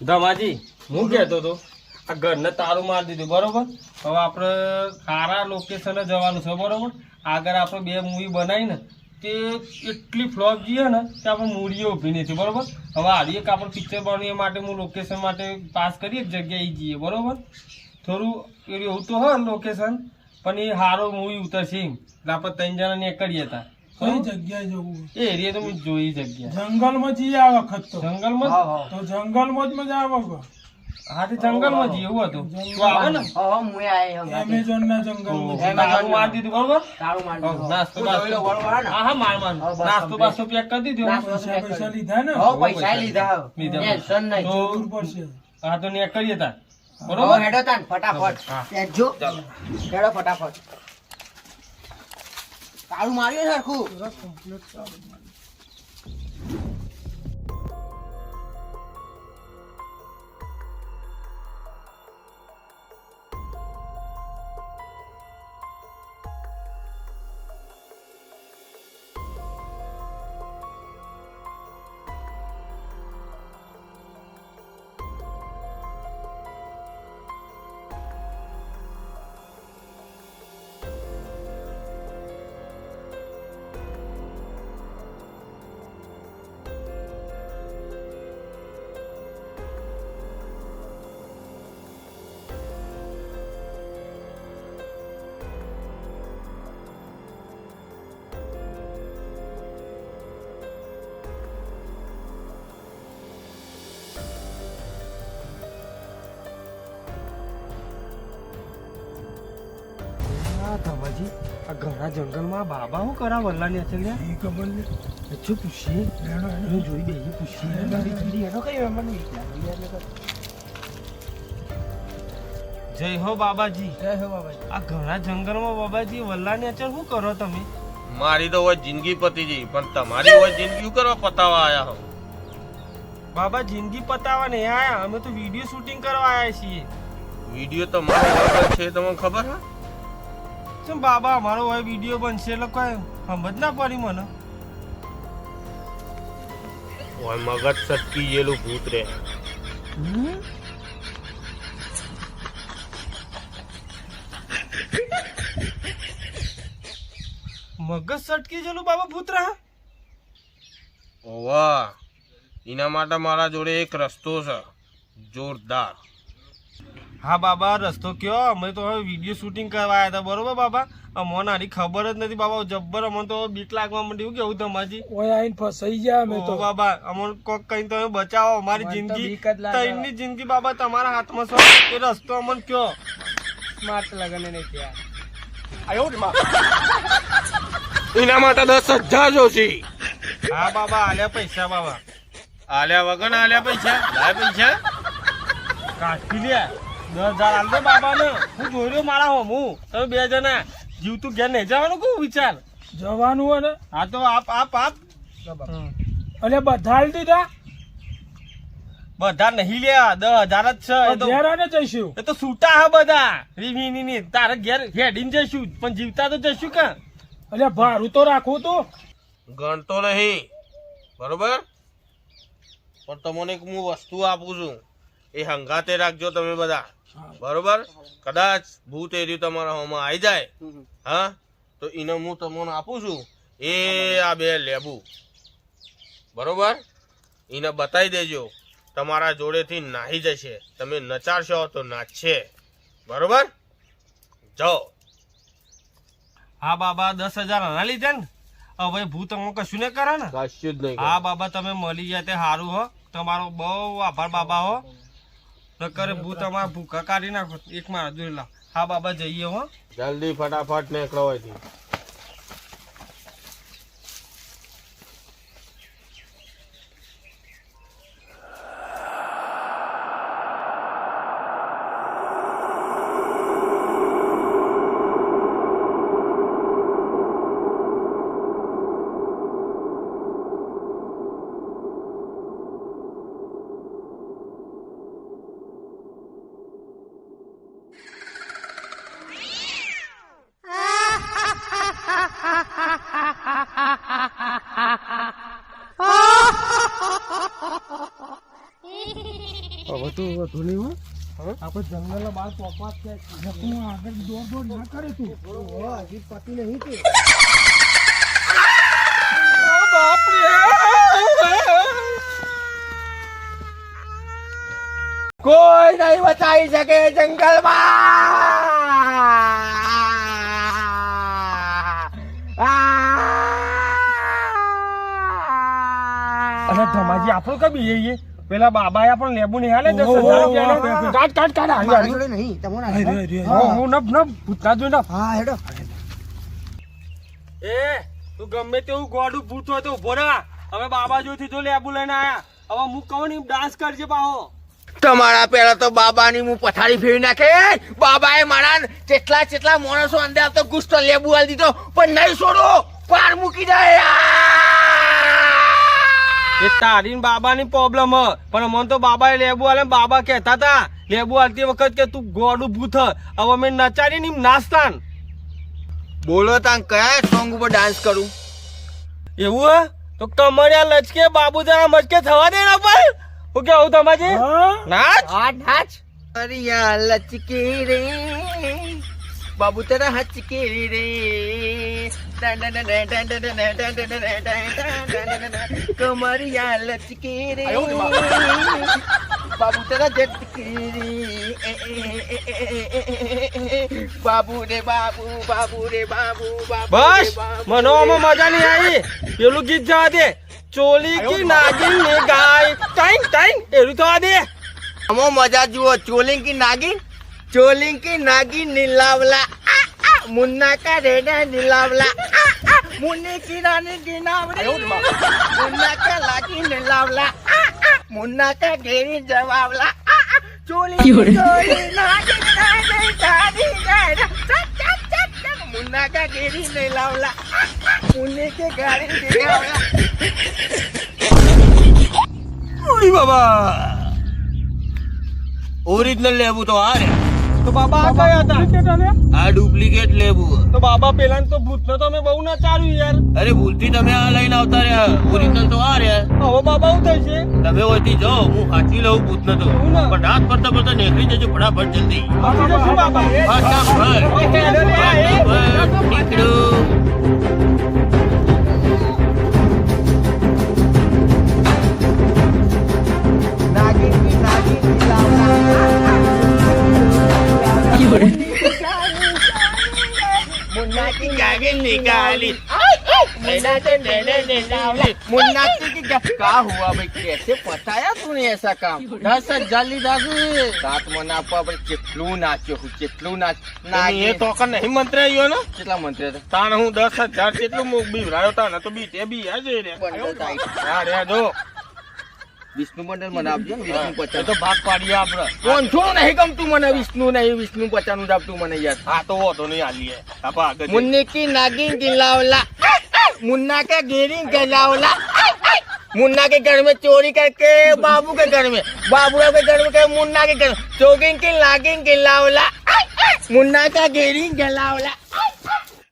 ધમાજી હું કહેતો હતો આ ઘરને તારું મારી દીધું બરોબર. હવે આપણે સારા લોકેશને જવાનું છે બરોબર. આગળ આપણે 2 મૂવી બનાવી ને તે એટલી ફ્લોપ જઈએ ને કે આપણે મૂડીઓ ઊભી નથી બરોબર. હવે હારી એક આપણે પિક્ચર બનાવીએ માટે હું લોકેશન માટે પાસ કરી એક જગ્યાએ જઈએ બરોબર. થોડું એવું તો હોય લોકેશન પણ એ સારો મૂવી ઉતરશે એટલે આપણે 3 જણા નીકળીએ હતા. કઈ જગ્યાએ જવું? એ એરિયા તો મેં જોઈ જગ્યા જંગલમાં જઈએ આ વખત તો. જંગલમાં તો જંગલમાં જ મજા આવે. હા તે જંગલમાં જઈએ એવું હતું. તું આવે ને એમેઝોન ના જંગલમાં. તારું મારી દીધું બરોબર. નાસ્તો બાસ્તો પેક કરી દીધો. પૈસા લીધા ને? જરૂર પડશે. હા તો ને કરીએ તાર બરોબર. ફટાફટ તારું માર્યું સરખું. ધમાજી આ ઘણા જંગલમાં બાબા શું કરા વલ્લાની અચલ્યા એ ખબર ને. શું પૂછીએ એનું જોઈ દઈએ પૂછીએ. જય હો બાબાજી. આ ઘણા જંગલમાં બાબાજી વલ્લાની અચલ શું કરો તમે? મારી તો હોય જિંદગી પતી ગઈ પણ તમારી હોય જિંદગી શું કરવા પતાવા આયા હો? બાબા જિંદગી પતાવા નહીં આયા, અમે તો વિડીયો શૂટિંગ કરવા આયા છીએ. વિડીયો તો મારો હોય છે તમને ખબર હે? શું બાબા અમારો હોય વિડીયો બનશે એટલે કઈ સમજ ના પડી મને. ઓય મગજ સટકી ગયેલું ભૂત રે. મગજ સટકી ગયેલું બાબા ભૂતરા? ઓવા એના માટે મારા જોડે એક રસ્તો છે જોરદાર. હા બાબા રસ્તો કયો? અમે તો હવે વિડીયો શૂટિંગ કરવા આવ્યા હતા બરોબર બાબા. અમને આની ખબર જ નથી બાબા. જબ્બર અમને તો બીક લાગવા માંડી. કેવું તમારી ઓય આઈને ફસાઈ ગયા અમે તો. બાબા અમને કોક કઈ તમે બચાવો. અમારી જિંદગી તઈની જિંદગી બાબા તમારા હાથમાં છે. એ રસ્તો અમને કયો. સ્માર્ટ લગને નહીં ત્યાં એના માટે 10,000 જોશી. હા બાબા આલ્યા પૈસા બાબા. આલ્યા વગર આલ્યા પૈસા? લાય પૈસા કાઢી લે 10,000 આલ દે બાબા ને. હું જોઈ રહ્યો મારા હોમ. હું તમે 2 જણા જીવતું ઘેર નહીં જવાનું કહું વિચાર. જવાનું હોય ને. હા તો આપ અલે બધા હાલ દીધા. બધા નહીં લ્યા 10,000 જ છે. ઘેરાને જઈશું. એ તો છૂટા હા બધા રીવીની. તારે ઘેર હેડીને જઈશું પણ જીવતા તો જઈશું કા. અલે ભાડું તો રાખવું તું. ગણતો નહીં બરોબર પણ તમને એક હું વસ્તુ આપું છું એ હંગાતે રાખજો તમે બધા બરોબર. કદાચ ભૂત એર્યું તમારા હોમાં આવી જાય હા તો એને હું તમને આપું છું એ આ 2 લેબુ બરોબર. એને બતાવી દેજો તમારા જોડેથી નાહી જશે. તમે નચારશો તો નાચશે બરોબર. જાઓ. હા બાબા 10,000 આના લીધે ને. હવે ભૂત અમે કશું ને કરે ને. કશું જ નહીં. હા બાબા તમે મળી જાય તે સારું હો. તમારો બહુ આભાર બાબા હો. નકર ભૂત અમારા ભૂખા કાઢી નાખો. એક મારા જોઈ લા. હા બાબા જઈએ હો. જલ્દી ફટાફટ નીકળો અહીંથી. હવે તો વધુ નહીં હોય. આપણે જંગલના બહાર પોકવા જ છે તું આગળ દોડ ના કરે તું હજી પતિ નહીં કે કોઈ નહીં બચાવી શકે જંગલમાં અને ધમાજી આપણું કબી જઈએ પેલા બાબાએ આપણને લેબુ નહીં હાલે 10,000 રૂપિયા કાટ મારા જોડે નહીં તમને હું નબ ભૂતના જોઈ નબ. હા હેડો એ તું ગમે તેવું ગોડું ભૂત હોય તો ઉભો રહે. હવે બાબા જોઈથી જો લેબુ લઈને આયા હવે હું કહું ને ડાન્સ કરજે પાહો. તમારા પેલા તો બાબાની હું પથારી ફેરવી નાખે બાબાએ મારા કેટલા માણસો અંદર આવતો ગુસ્સો લેબુ આલી દીધો પણ નહીં છોડો પાર મૂકી દે એ તારી ને બાબાની પ્રોબ્લેમ હ પણ મને તો બાબાએ લેબુ આલે બાબા કહેતા હતા લેબુ આલતી વખત કે તું ગોડું ભૂત હ. હવે મેં નચારી ની નાસ્તાન બોલો તાન કયા સોંગ ઉપર ડાન્સ કરું એવું હે તો કમરિયા લચકે બાબુ જરા મચકે થવા દે ના પર હું કેવું તમાજી નાચ નાચ અરિયા લચકે રે બાબુ તેરા હચકે રે કમરિયા લચકે રે બાબુ તેરા ઝટકે રે બાબુ રે બાબુ બાબુ રે બાબુ બાબુ બસ મને આમાં મજા નહીં આવી. પેલું ગીત જવા દે ચોલી કી નાગિન ને ગાય ટાઈમ એરું થવા દે. આમાં મજા જુઓ ચોલિંગ કી નાગિન નીલાવલા મુન્ના કા રેડા નીલાવલા મુન્ની કી રાની ગીનાવરી મુન્ના કા લાગી નીલાવલા મુન્ના કા ઘેરી જવાવલા ચોલી નાગિન નાગિન ગાડી ગાડા મુન્ના કા ઘેરી નીલાવલા મુન્ની કે ગાડી નીલાવલા ઓય બાબા ઓરિજિનલ લેબુ તો આ રે તો બાબા આ કયા હતા? આ ડુપ્લિકેટ લેબુ તો બાબા પેલા તો ભૂત નો તમે બહુ ના ચાલ્યું યાર. અરે ભૂલથી તમે આ લઈને આવતા રહ્યા ઓરિજિનલ તો આ રે હવે બાબા શું થશે? તમે હોયથી જાઓ હું સાચી લઉં ભૂત નતો એવું ના? પણ રાત પડતા પડતા નીકળી જજો ફટાફટ જલ્દી શું બાબા ફટાફટ નીકળો નાગિન નીલાવલા मुन्ना की गाड़ी निकाली मुन्ना की क्या हुआ भाई कैसे पताया तूने ऐसा काम 10,000 લીધા છે રાત મને આપવા ભાઈ કેટલું નાચ્યો હું કેટલું એ તો કન નહીં મંત્ર આવ્યો ને કેટલા મંત્રી હતા તાણ હું 10,000 જેટલું બીવરાયો તા ને તો બી તે બી આજે રે હા રે દો વિષ્ણુ મંડળ મને આપજો ને વિષ્ણુ એ પચાસ તો ભાગ પાડીએ આપણે કોણ છો નહીં ગમતું મને વિષ્ણુ નહીં વિષ્ણુ પચાનું જ આપતું મને યાર હા તો તો નહીં આલીએ આપા આગળ જઈએ. मुन्ने की नागिन गिलावला मुन्ना का गेरिंग गिलावला मुन्ना के घर में चोरी करके बाबू के घर में बाबू के घर में मुन्ना के घर में चोगिंग की नागिन गिलावला मुन्ना का गेरिंग गिलावला